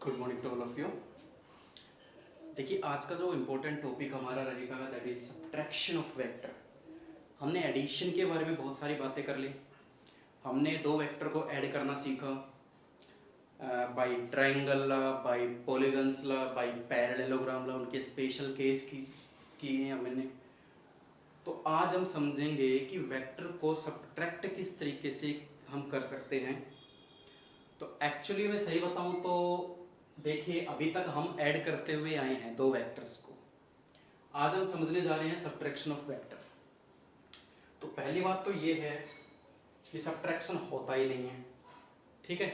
Good morning to all of you. देखिए, आज का जो इम्पोर्टेंट टॉपिक हमारा रहेगा that is subtraction of vector. हमने एडिशन के बारे में बहुत सारी बातें कर ली। हमने दो वेक्टर को ऐड करना सीखा बाय ट्रायंगल ला, बाय पॉलीगन्स ला, बाय पैरेललोग्राम ला, उनके स्पेशल केस किए हैं हमने। तो आज हम समझेंगे कि वेक्टर को सब्ट्रैक्ट किस तरीके से हम कर सकते हैं। तो एक्चुअली मैं सही बताऊं तो देखिए, अभी तक हम ऐड करते हुए आए हैं दो वेक्टर्स को। आज हम समझने जा रहे हैं सब्ट्रैक्शन ऑफ वेक्टर। तो पहली बात तो ये है कि सब्ट्रैक्शन होता ही नहीं है। ठीक है,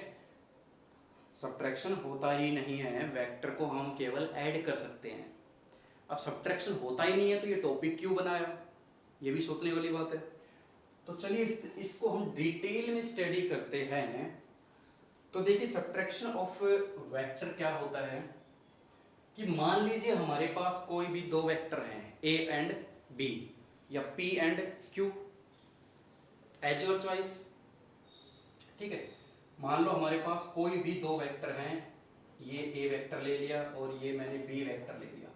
सब्ट्रैक्शन होता ही नहीं है, वेक्टर को हम केवल ऐड कर सकते हैं। अब सब्ट्रैक्शन होता ही नहीं है तो ये टॉपिक क्यों बनाया, ये भी सोचने वाली बात है। तो चलिए इसको हम डिटेल में स्टडी करते हैं। तो देखिए, सब्ट्रैक्शन ऑफ वेक्टर क्या होता है कि मान लीजिए हमारे पास कोई भी दो वेक्टर हैं ए एंड बी या P and Q, as your choice. ठीक है, मान लो हमारे पास कोई भी दो वेक्टर हैं, ये ए वेक्टर ले लिया और ये मैंने बी वेक्टर ले लिया।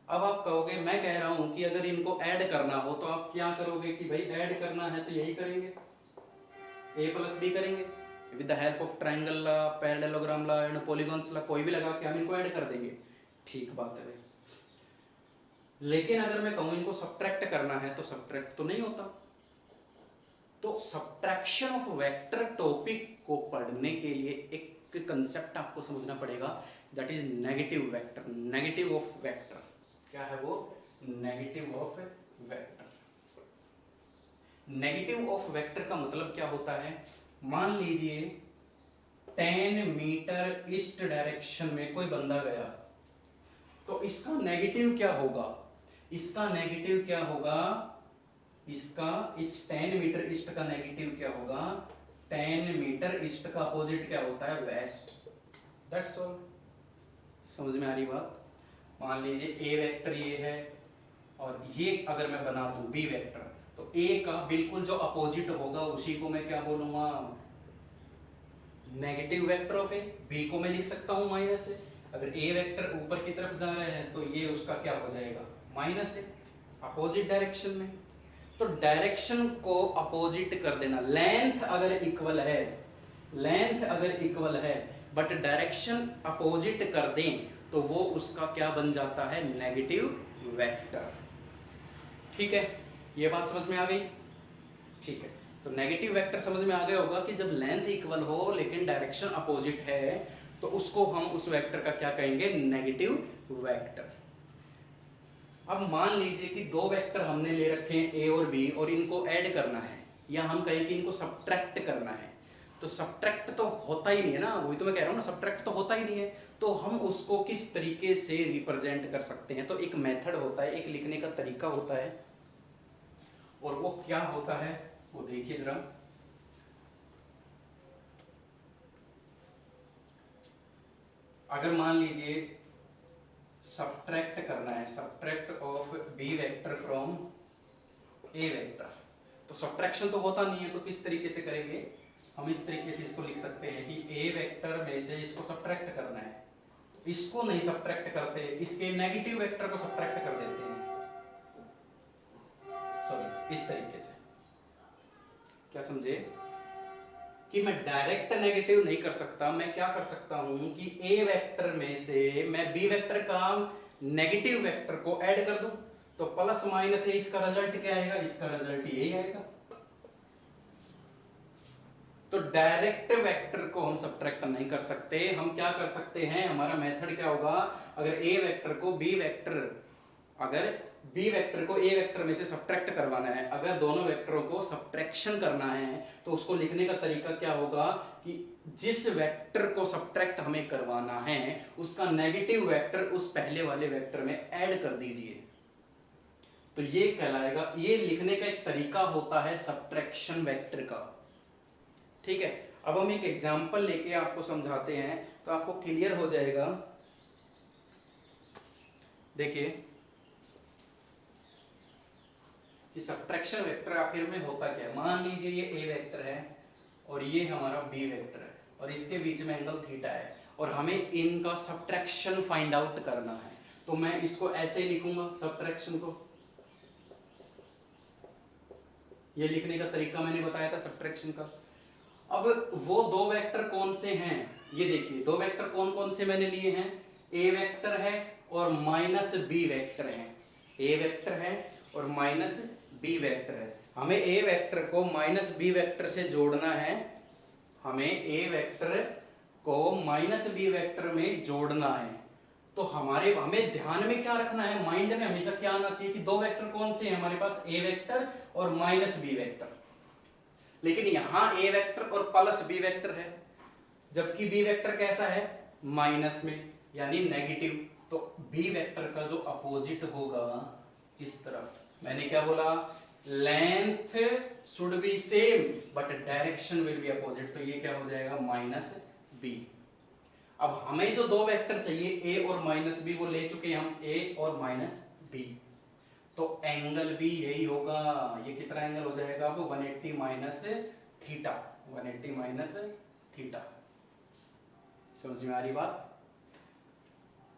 अब आप कहोगे, मैं कह रहा हूं कि अगर इनको ऐड करना हो तो आप क्या करोगे कि भाई ऐड करना है तो यही करेंगे, ए प्लस बी करेंगे with the help of triangle law, parallelogram law and polygons law, कोई भी लगा के हम इनको ऐड कर देंगे। ठीक बात है भाई, लेकिन अगर मैं कहूं इनको सब्ट्रैक्ट करना है तो सब्ट्रैक्ट तो नहीं होता। तो सब्ट्रैक्शन ऑफ वेक्टर टॉपिक को पढ़ने के लिए एक कंसेप्ट आपको समझना पड़ेगा, that is negative vector. Negative of vector क्या है वो? Negative of vector. Negative of vector का मतलब क्या होता है? मान लीजिए 10 मीटर ईस्ट डायरेक्शन में कोई बंदा गया, तो इसका नेगेटिव क्या होगा? इसका नेगेटिव क्या होगा? इसका इस 10 मीटर ईस्ट का नेगेटिव क्या होगा? 10 मीटर ईस्ट का अपोजिट क्या होता है? वेस्ट। That's all. समझ में आ रही बात? मान लीजिए ए वेक्टर ये है और ये अगर मैं बना दूं बी वेक्टर, तो ए का बिल्कुल जो अपोजिट होगा उसी को मैं क्या बोलूंगा? Negative vector of A. B को मैं लिख सकता हूं माइनस ए। अगर ए वेक्टर ऊपर की तरफ जा रहे हैं तो ये उसका क्या हो जाएगा? माइनस ए, अपोजिट डायरेक्शन में। तो डायरेक्शन को अपोजिट कर देना। लेंथ अगर इक्वल है, लेंथ अगर इक्वल है बट डायरेक्शन अपोजिट कर दें तो वो उसका क्या बन जाता है? Negative vector. ठीक है, ये बात समझ में आ गई? ठीक है, तो नेगेटिव वेक्टर समझ में आ गया होगा कि जब लेंथ इक्वल हो लेकिन डायरेक्शन अपोजिट है तो उसको हम उस वेक्टर का क्या कहेंगे? Negative vector. अब मान लीजिए कि दो वेक्टर हमने ले रखे हैं ए और बी और इनको ऐड करना है, या हम कहें कि इनको सब्ट्रैक्ट करना है। तो सब्ट्रैक्ट तो होता ही नहीं है ना, वही तो मैं कह रहा हूं ना, सब्ट्रैक्ट तो होता ही नहीं है। तो हम उसको किस तरीके से रिप्रेजेंट कर सकते हैं? तो एक मेथड होता है, एक लिखने का तरीका होता है, और वो क्या होता है वो देखिए जरा। अगर मान लीजिए सब्ट्रैक्ट करना है, subtract of B vector from A vector, तो सब्ट्रैक्शन तो होता नहीं है, तो किस तरीके से करेंगे? हम इस तरीके से इसको लिख सकते हैं कि ए वेक्टर में से इसको सब्ट्रैक्ट करना है। इसको नहीं सब्ट्रैक्ट करते, इसके नेगेटिव वेक्टर को सब्ट्रैक्ट कर देते हैं। सॉरी, इस तरीके से। क्या समझे? कि मैं डायरेक्ट नेगेटिव नहीं कर सकता, मैं क्या कर सकता हूं कि ए वेक्टर में से मैं बी वेक्टर का नेगेटिव वेक्टर को ऐड कर दूं, तो प्लस माइनस है, इसका रिजल्ट क्या आएगा? इसका रिजल्ट यही आएगा। तो डायरेक्ट वेक्टर को हम सब्ट्रैक्ट नहीं कर सकते। हम क्या कर सकते हैं? हमारा मेथड क्या होगा? अगर ए वेक्टर को बी वेक्टर, अगर बी वेक्टर को ए वेक्टर में से सब्ट्रैक्ट करवाना है, अगर दोनों वेक्टरों को सब्ट्रैक्शन करना है, तो उसको लिखने का तरीका क्या होगा कि जिस वेक्टर को सब्ट्रैक्ट हमें करवाना है उसका नेगेटिव वेक्टर उस पहले वाले वेक्टर में ऐड कर दीजिए, तो ये कहलाएगा। ये लिखने का एक तरीका होता है सब्ट्रैक्शन वेक्टर का। ठीक है, अब हम एक एग्जांपल लेके आपको समझाते हैं तो आपको क्लियर हो जाएगा। देखिए कि सब्ट्रैक्शन वेक्टर आखिर में होता क्या है। मान लीजिए ये ए वेक्टर है और ये हमारा बी वेक्टर है और इसके बीच में एंगल थीटा है, और हमें इनका सब्ट्रैक्शन फाइंड आउट करना है। तो मैं इसको ऐसे ही लिखूंगा सब्ट्रैक्शन को, ये लिखने का तरीका मैंने बताया था सब्ट्रैक्शन का। अब वो दो वेक्टर कौन से हैं, ये देखिए दो वेक्टर कौन कौन से मैंने लिए हैं, ए वेक्टर है और माइनस बी वेक्टर है। ए वेक्टर है और माइनस बी वेक्टर है। हमें ए वेक्टर को माइनस बी वेक्टर से जोड़ना है, हमें ए वेक्टर को माइनस बी वेक्टर में जोड़ना है। तो हमें ध्यान में क्या रखना है, माइंड में हमेशा क्या आना चाहिए कि दो वेक्टर कौन से हैं हमारे पास, ए वेक्टर और माइनस बी वेक्टर। लेकिन यहां ए वेक्टर और प्लस बी वेक्टर है, जबकि बी वेक्टर कैसा है, माइनस में यानी नेगेटिव। तो बी वेक्टर का जो अपोजिट होगा इस तरफ, मैंने क्या बोला, length should be same but direction will be opposite. तो ये क्या हो जाएगा, माइनस बी। अब हमें जो दो वेक्टर चाहिए ए और माइनस बी, वो ले चुके हैं हम, ए और माइनस बी। तो एंगल भी यही होगा, ये कितना एंगल हो जाएगा अब, 180 माइनस थीटा, 180 माइनस थीटा। समझ में आ रही बात।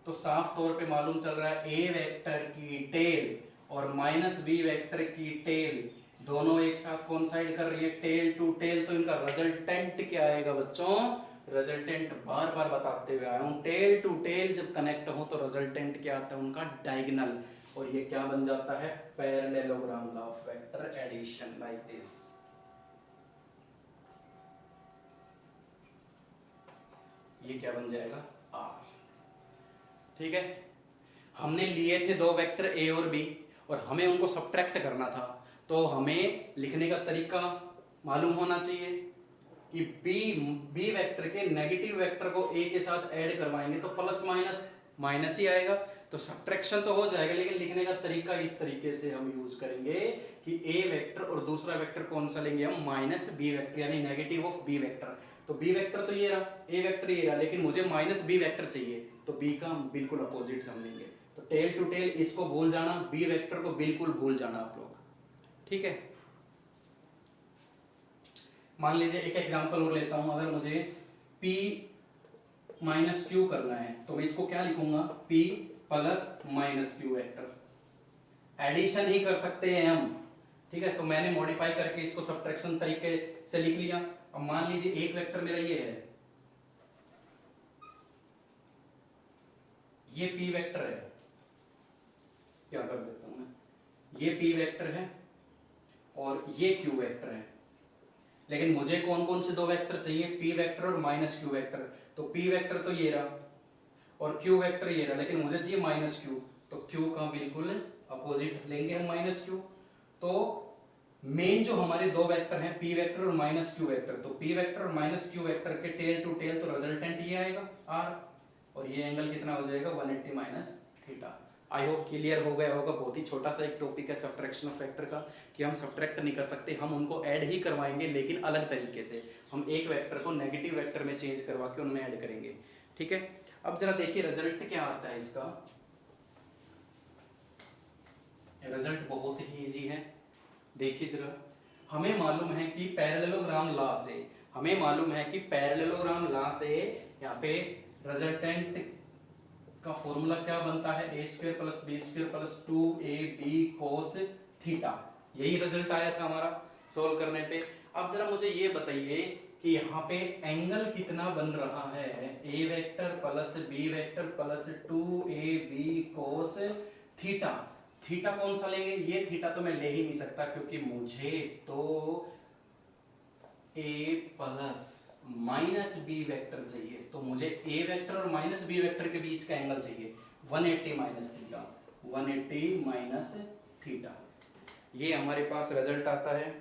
तो साफ तौर पे मालूम चल रहा है ए वेक्टर की टेल और माइनस बी वेक्टर की टेल दोनों एक साथ कोइंसाइड कर रही है, टेल टू टेल। तो इनका रिजल्टेंट क्या आएगा बच्चों, रिजल्टेंट बार बार बताते हुए आया हूं, टेल टू टेल जब कनेक्ट हो तो रिजल्टेंट क्या आता है उनका, डायगोनल। और ये क्या बन जाता है, parallelogram law of vector addition, like this. ये क्या बन जाएगा, आर। ठीक है, हमने लिए थे दो वेक्टर ए और बी और हमें उनको सब्ट्रैक्ट करना था। तो हमें लिखने का तरीका मालूम होना चाहिए कि बी वेक्टर के नेगेटिव वेक्टर को ए के साथ ऐड करवाएंगे तो प्लस माइनस माइनस ही आएगा। तो सब्ट्रैक्शन तो हो जाएगा, लेकिन लिखने का तरीका इस तरीके से हम यूज करेंगे कि ए वेक्टर और दूसरा वेक्टर कौन सा लेंगे हम, माइनस बी वेक्टर यानी नेगेटिव ऑफ बी वेक्टर। तो बी वेक्टर तो ये रहा, ए वेक्टर ये रहा, लेकिन मुझे माइनस बी वेक्टर चाहिए, तो बी का बिल्कुल अपोजिट समझेंगे। तो टेल टू टेल इसको भूल जाना, बी वेक्टर को बिल्कुल भूल जाना आप लोग। ठीक है, मान लीजिए एक एग्जांपल और लेता हूं, अगर मुझे p माइनस क्यू करना है तो मैं इसको क्या लिखूंगा, p plus minus Q vector. Addition ही कर सकते हैं हम, ठीक है। तो मैंने मॉडिफाई करके इसको सब्ट्रैक्शन तरीके से लिख लिया। अब मान लीजिए एक वेक्टर मेरा ये है, ये p वेक्टर है, क्या कर देता हूं मैं, ये p वेक्टर है और ये q वेक्टर है। लेकिन मुझे कौन कौन से दो वेक्टर चाहिए, p वेक्टर और माइनस q वेक्टर। तो p वेक्टर तो ये रहा और q वेक्टर ये रहा, लेकिन मुझे चाहिए माइनस q। तो q का बिल्कुल अपोजिट लेंगे हम, माइनस q। तो मेन जो हमारे दो वेक्टर हैं p वेक्टर और माइनस q वेक्टर, तो p वेक्टर और माइनस q वेक्टर के टेल टू टेल तो रिजल्टेंट ये आएगा r, और ये एंगल कितना हो जाएगा, 180 minus theta. I hope clear हो गया होगा। बहुत ही छोटा सा एक टॉपिक है सब्ट्रैक्शन ऑफ वेक्टर का, कि हम सब्ट्रैक्ट नहीं कर सकते, हम उनको ऐड ही करवाएंगे, लेकिन अलग तरीके से। हम एक वेक्टर को नेगेटिव वेक्टर में चेंज करवा के उनमें ऐड करेंगे। ठीक है, अब जरा देखिए रिजल्ट क्या आता है इसका। रिजल्ट बहुत ही इजी है, देखिए जरा। हमें मालूम है कि पैरेललोग्राम लॉ से, हमें मालूम है कि पैरेललोग्राम लॉ से यहाँ पे रिजल्टेंट का फॉर्मूला क्या बनता है, A square plus B square plus 2ab cos theta. यही रिजल्ट आया था हमारा सोल्व करने पे। अब जरा मुझे ये बताइए कि यहाँ पे एंगल कितना बन रहा है, A vector plus B vector plus 2ab cos theta. Theta कौन सा लेंगे, ये थीटा तो मैं ले ही नहीं सकता, क्योंकि मुझे तो ए प्लस माइनस बी वेक्टर चाहिए। तो मुझे ए वेक्टर और माइनस बी वेक्टर के बीच का एंगल चाहिए 180 माइनस थीटा, 180 माइनस थीटा। ये हमारे पास रिजल्ट आता है।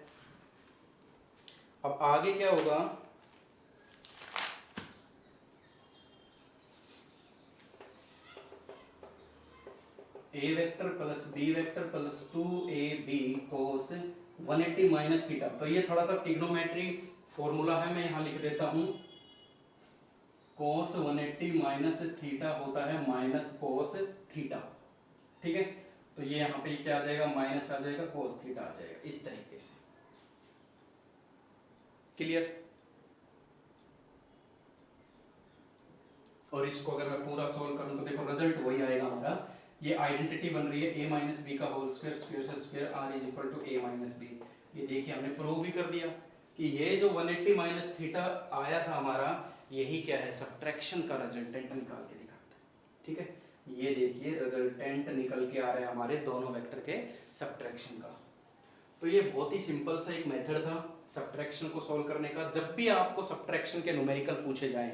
अब आगे क्या होगा, A vector plus B vector plus 2ab cos 180 minus theta. तो ये थोड़ा सा ट्रिग्नोमेट्री फॉर्मूला है, मैं यहां लिख देता हूं। cos 180 माइनस थीटा होता है माइनस cos थीटा। ठीक है, तो ये यहां पे क्या आ जाएगा, माइनस आ जाएगा, cos थीटा आ जाएगा, इस तरीके से। क्लियर। और इसको अगर मैं पूरा सोल्व करूं तो देखो रिजल्ट वही आएगा हमारा। ये आइडेंटिटी बन रही है a माइनस बी का होल स्क्वायर, स्क्वायर से square r is equal to a minus B. ये देखिए हमने प्रूव भी कर दिया कि ये जो 180 माइनस थीटा आया था हमारा, यही क्या है, सब्ट्रैक्शन का रिजल्टेंट निकाल के दिखाता है। ठीक है, ये देखिए रिजल्टेंट निकल के आ रहा है हमारे दोनों वेक्टर के सब्ट्रैक्शन का। तो ये बहुत ही सिंपल सा एक मेथड था सब्ट्रैक्शन को सॉल्व करने का। जब भी आपको सब्ट्रैक्शन के न्यूमेरिकल पूछे जाएं,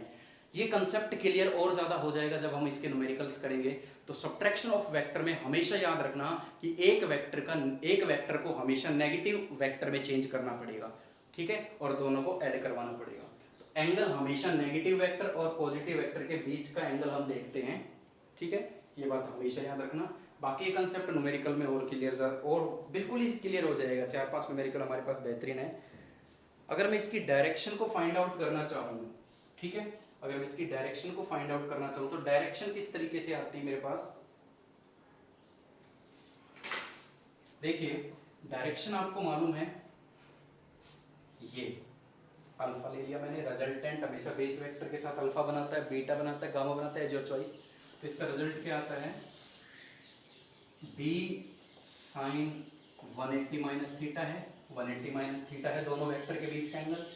ये कंसेप्ट क्लियर और ज्यादा हो जाएगा जब हम इसके न्यूमेरिकल्स करेंगे। तो सब्ट्रैक्शन ऑफ वेक्टर में हमेशा याद रखना कि एक वेक्टर को हमेशा नेगेटिव वेक्टर में चेंज करना पड़ेगा। ठीक है, और दोनों को ऐड करवाना पड़ेगा। तो एंगल हमेशा नेगेटिव वेक्टर और पॉजिटिव वेक्टर के बीच का एंगल हम देखते हैं। ठीक है, ये बात हमेशा याद रखना। बाकी ये कंसेप्ट न्यूमेरिकल में और क्लियर और बिल्कुल ही क्लियर हो जाएगा। 4-5 न्यूमेरिकल हमारे पास बेहतरीन है। अगर मैं इसकी डायरेक्शन को फाइंड आउट करना चाहूँ, ठीक है, अगर मैं इसकी डायरेक्शन को फाइंड आउट करना चाहूँ तो डायरेक्शन किस तरीके से आती है मेरे पास। देखिए डायरेक्शन आपको मालूम है, ये अल्फा ले लिया मैंने। रिजल्टेंट हमेशा बेस वेक्टर के साथ अल्फा बनाता है, बीटा बनाता है, गामा बनाता है, जो चॉइस। तो इसका रिजल्ट क्या आता है, b साइन 180 माइनस थीटा है, 180 माइनस थीटा है दोनों वेक्टर के बीच का एंगल।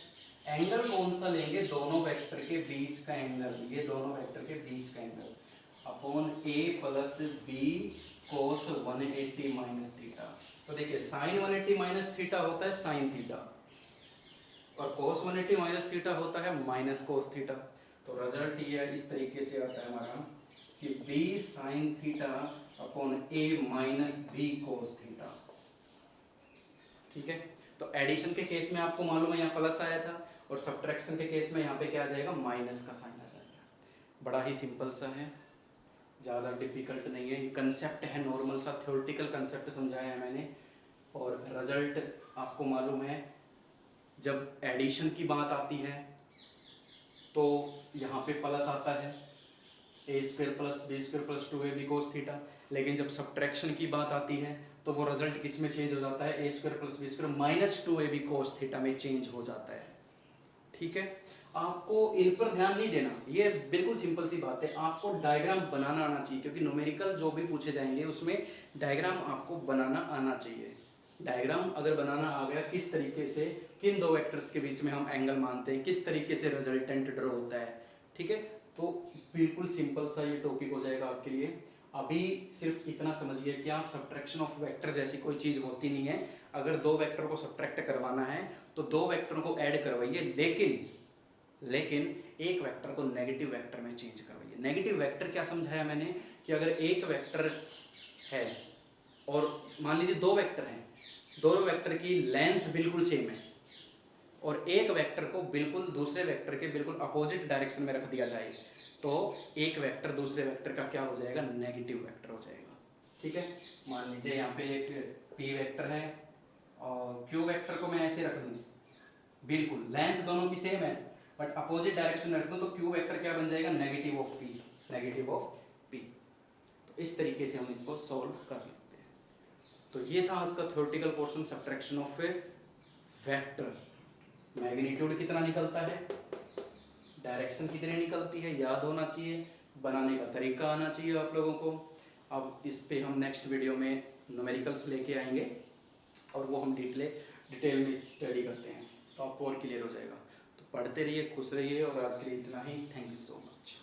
एंगल कौन सा लेंगे, दोनों वेक्टर के बीच का एंगल, ये दोनों वेक्टर के बीच का angle upon a plus B cos 180 minus theta. तो देखिए साइन 180 माइनस थीटा होता है साइन थीटा, और कोस 180 माइनस थीटा होता है माइनस कोस थीटा। तो रिजल्ट ये इस तरीके से आता है हमारा कि b sine theta upon a minus B cos theta. ठीक है, तो एडिशन के केस में आपको मालूम है यहाँ प्लस आया था, और सब्ट्रैक्शन के केस में यहाँ पे क्या आ जाएगा, माइनस का साइन आ जाएगा। बड़ा ही सिंपल सा है, ज़्यादा डिफिकल्ट नहीं है। कंसेप्ट है नॉर्मल सा, थ्योरेटिकल कंसेप्ट समझाया है मैंने। और रिजल्ट आपको मालूम है, जब एडिशन की बात आती है तो यहाँ पे प्लस आता है, A square plus B square plus 2ab cos theta. लेकिन जब सब्ट्रैक्शन की बात आती है तो वो रिजल्ट किस में चेंज हो जाता है, A square plus B square minus 2ab cos theta में चेंज हो जाता है। ठीक है, आपको इन पर ध्यान नहीं देना, ये बिल्कुल सिंपल सी बात है। आपको डायग्राम बनाना आना चाहिए, क्योंकि न्यूमेरिकल जो भी पूछे जाएंगे उसमें डायग्राम आपको बनाना आना चाहिए। डायग्राम अगर बनाना आ गया, किस तरीके से किन दो वेक्टर्स के बीच में हम एंगल मानते हैं, किस तरीके से रिजल्टेंट ड्रॉ होता है, ठीक है, तो बिल्कुल सिंपल सा ये टॉपिक हो जाएगा आपके लिए। अभी सिर्फ इतना समझिए कि आप सब्ट्रैक्शन ऑफ वेक्टर जैसी कोई चीज़ होती नहीं है। अगर दो वेक्टर को सब्ट्रैक्ट करवाना है तो दो वेक्टर को ऐड करवाइए, लेकिन एक वेक्टर को नेगेटिव वेक्टर में चेंज करवाइए। नेगेटिव वेक्टर क्या समझाया मैंने, कि अगर एक वेक्टर है और मान लीजिए दो वेक्टर हैं, दोनों वेक्टर की लेंथ बिल्कुल सेम है, और एक वेक्टर को बिल्कुल दूसरे वेक्टर के बिल्कुल अपोजिट डायरेक्शन में रख दिया जाए, तो एक वेक्टर दूसरे वेक्टर का क्या हो जाएगा, नेगेटिव वेक्टर हो जाएगा। ठीक है, मान लीजिए यहाँ पे एक p वेक्टर है और q वेक्टर को मैं ऐसे रख दूँ, बिल्कुल लेंथ दोनों की सेम है बट अपोजिट डायरेक्शन में रख दूँ, तो q वेक्टर क्या बन जाएगा, negative of p, negative of p। तो इस तरीके से हम इसको सॉल्व कर लेते हैं। तो ये था आज का theoretical portion, subtraction of vector. Magnitude कितना निकलता है, डायरेक्शन कितनी निकलती है, याद होना चाहिए, बनाने का तरीका आना चाहिए आप लोगों को। अब इस पे हम नेक्स्ट वीडियो में न्यूमेरिकल्स लेके आएंगे और वो हम डिटेल में स्टडी करते हैं, तो आपको और क्लियर हो जाएगा। तो पढ़ते रहिए, खुश रहिए, और आज के लिए इतना ही। Thank you so much.